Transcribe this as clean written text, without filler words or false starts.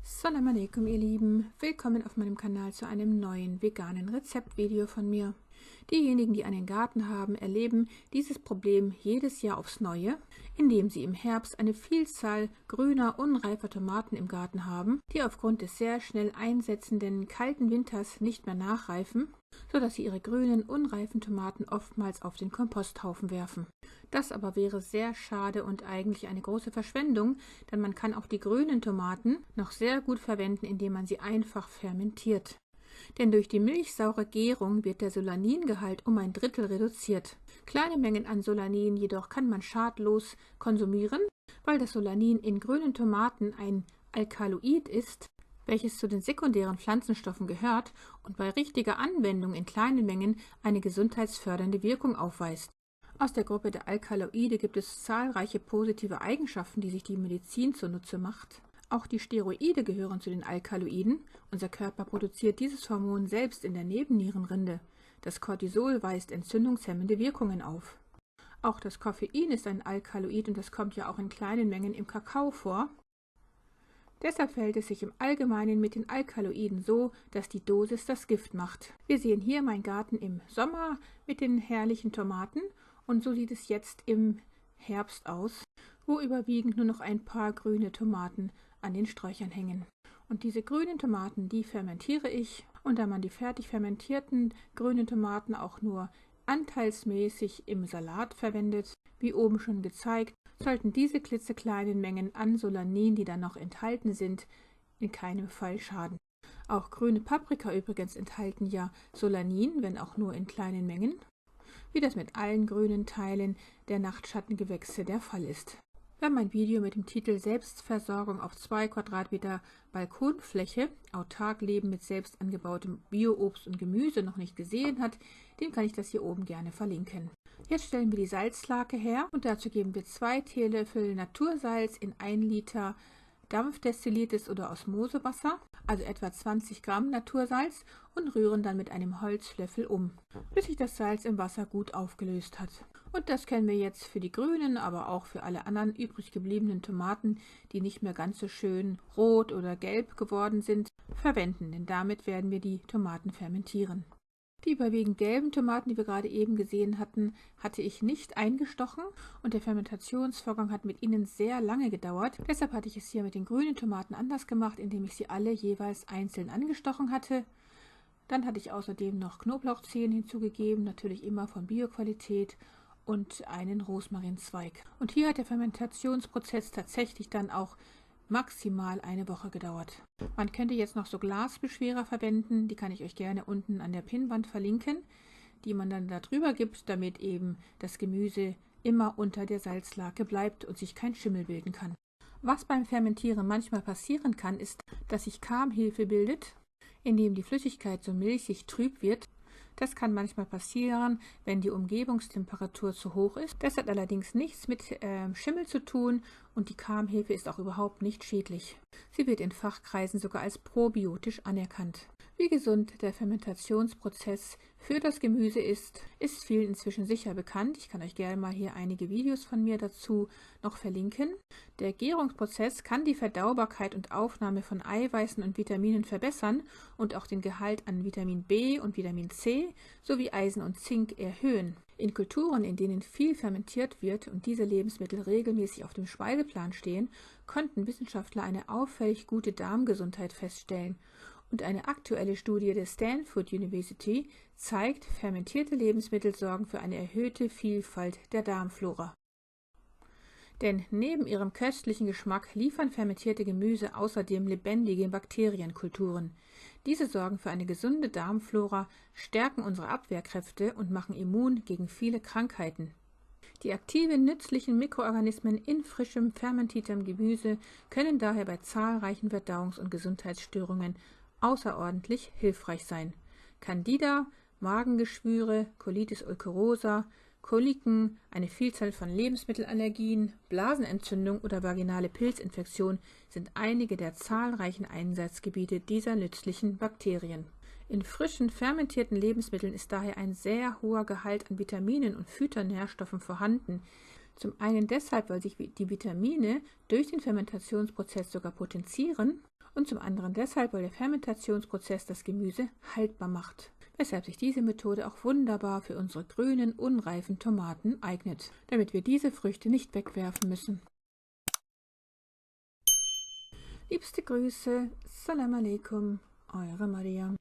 Salam alaikum, ihr Lieben. Willkommen auf meinem Kanal zu einem neuen veganen Rezeptvideo von mir. Diejenigen, die einen Garten haben, erleben dieses Problem jedes Jahr aufs Neue, indem sie im Herbst eine Vielzahl grüner, unreifer Tomaten im Garten haben, die aufgrund des sehr schnell einsetzenden kalten Winters nicht mehr nachreifen, sodass sie ihre grünen, unreifen Tomaten oftmals auf den Komposthaufen werfen. Das aber wäre sehr schade und eigentlich eine große Verschwendung, denn man kann auch die grünen Tomaten noch sehr gut verwenden, indem man sie einfach fermentiert. Denn durch die milchsaure Gärung wird der Solaningehalt um 1/3 reduziert. Kleine Mengen an Solanin jedoch kann man schadlos konsumieren, weil das Solanin in grünen Tomaten ein Alkaloid ist, welches zu den sekundären Pflanzenstoffen gehört und bei richtiger Anwendung in kleinen Mengen eine gesundheitsfördernde Wirkung aufweist. Aus der Gruppe der Alkaloide gibt es zahlreiche positive Eigenschaften, die sich die Medizin zunutze macht. Auch die Steroide gehören zu den Alkaloiden. Unser Körper produziert dieses Hormon selbst in der Nebennierenrinde. Das Cortisol weist entzündungshemmende Wirkungen auf. Auch das Koffein ist ein Alkaloid und das kommt ja auch in kleinen Mengen im Kakao vor. Deshalb verhält es sich im Allgemeinen mit den Alkaloiden so, dass die Dosis das Gift macht. Wir sehen hier meinen Garten im Sommer mit den herrlichen Tomaten und so sieht es jetzt im Herbst aus, wo überwiegend nur noch ein paar grüne Tomaten an den Sträuchern hängen. Und diese grünen Tomaten, die fermentiere ich. Und da man die fertig fermentierten grünen Tomaten auch nur anteilsmäßig im Salat verwendet, wie oben schon gezeigt, sollten diese klitzekleinen Mengen an Solanin, die dann noch enthalten sind, in keinem Fall schaden. Auch grüne Paprika übrigens enthalten ja Solanin, wenn auch nur in kleinen Mengen, wie das mit allen grünen Teilen der Nachtschattengewächse der Fall ist. Wer mein Video mit dem Titel Selbstversorgung auf 2 Quadratmeter Balkonfläche, autark leben mit selbst angebautem Bio-Obst und Gemüse noch nicht gesehen hat, dem kann ich das hier oben gerne verlinken. Jetzt stellen wir die Salzlake her und dazu geben wir 2 Teelöffel Natursalz in 1 Liter dampfdestilliertes oder Osmosewasser, also etwa 20 Gramm Natursalz, und rühren dann mit einem Holzlöffel um, bis sich das Salz im Wasser gut aufgelöst hat. Und das können wir jetzt für die grünen, aber auch für alle anderen übrig gebliebenen Tomaten, die nicht mehr ganz so schön rot oder gelb geworden sind, verwenden, denn damit werden wir die Tomaten fermentieren. Die überwiegend gelben Tomaten, die wir gerade eben gesehen hatten, hatte ich nicht eingestochen und der Fermentationsvorgang hat mit ihnen sehr lange gedauert. Deshalb hatte ich es hier mit den grünen Tomaten anders gemacht, indem ich sie alle jeweils einzeln angestochen hatte. Dann hatte ich außerdem noch Knoblauchzehen hinzugegeben, natürlich immer von Bioqualität, und einen Rosmarinzweig. Und hier hat der Fermentationsprozess tatsächlich dann auch maximal 1 Woche gedauert. Man könnte jetzt noch so Glasbeschwerer verwenden, die kann ich euch gerne unten an der Pinnwand verlinken, die man dann da drüber gibt, damit eben das Gemüse immer unter der Salzlake bleibt und sich kein Schimmel bilden kann. Was beim Fermentieren manchmal passieren kann, ist, dass sich Karmhilfe bildet, indem die Flüssigkeit so milchig trüb wird. Das kann manchmal passieren, wenn die Umgebungstemperatur zu hoch ist. Das hat allerdings nichts mit Schimmel zu tun und die Karmhilfe ist auch überhaupt nicht schädlich. Sie wird in Fachkreisen sogar als probiotisch anerkannt. Wie gesund der Fermentationsprozess für das Gemüse ist vielen inzwischen sicher bekannt. Ich kann euch gerne mal hier einige Videos von mir dazu noch verlinken. Der Gärungsprozess kann die Verdaubarkeit und Aufnahme von Eiweißen und Vitaminen verbessern und auch den Gehalt an Vitamin B und Vitamin C sowie Eisen und Zink erhöhen. In Kulturen, in denen viel fermentiert wird und diese Lebensmittel regelmäßig auf dem Speiseplan stehen, konnten Wissenschaftler eine auffällig gute Darmgesundheit feststellen. Und eine aktuelle Studie der Stanford University zeigt, fermentierte Lebensmittel sorgen für eine erhöhte Vielfalt der Darmflora. Denn neben ihrem köstlichen Geschmack liefern fermentierte Gemüse außerdem lebendige Bakterienkulturen. Diese sorgen für eine gesunde Darmflora, stärken unsere Abwehrkräfte und machen immun gegen viele Krankheiten. Die aktiven, nützlichen Mikroorganismen in frischem, fermentiertem Gemüse können daher bei zahlreichen Verdauungs- und Gesundheitsstörungen außerordentlich hilfreich sein. Candida, Magengeschwüre, Colitis ulcerosa, Koliken, eine Vielzahl von Lebensmittelallergien, Blasenentzündung oder vaginale Pilzinfektion sind einige der zahlreichen Einsatzgebiete dieser nützlichen Bakterien. In frischen, fermentierten Lebensmitteln ist daher ein sehr hoher Gehalt an Vitaminen und Phytonährstoffen vorhanden. Zum einen deshalb, weil sich die Vitamine durch den Fermentationsprozess sogar potenzieren und zum anderen deshalb, weil der Fermentationsprozess das Gemüse haltbar macht, weshalb sich diese Methode auch wunderbar für unsere grünen, unreifen Tomaten eignet, damit wir diese Früchte nicht wegwerfen müssen. Liebste Grüße, Salam Aleikum, eure Maria.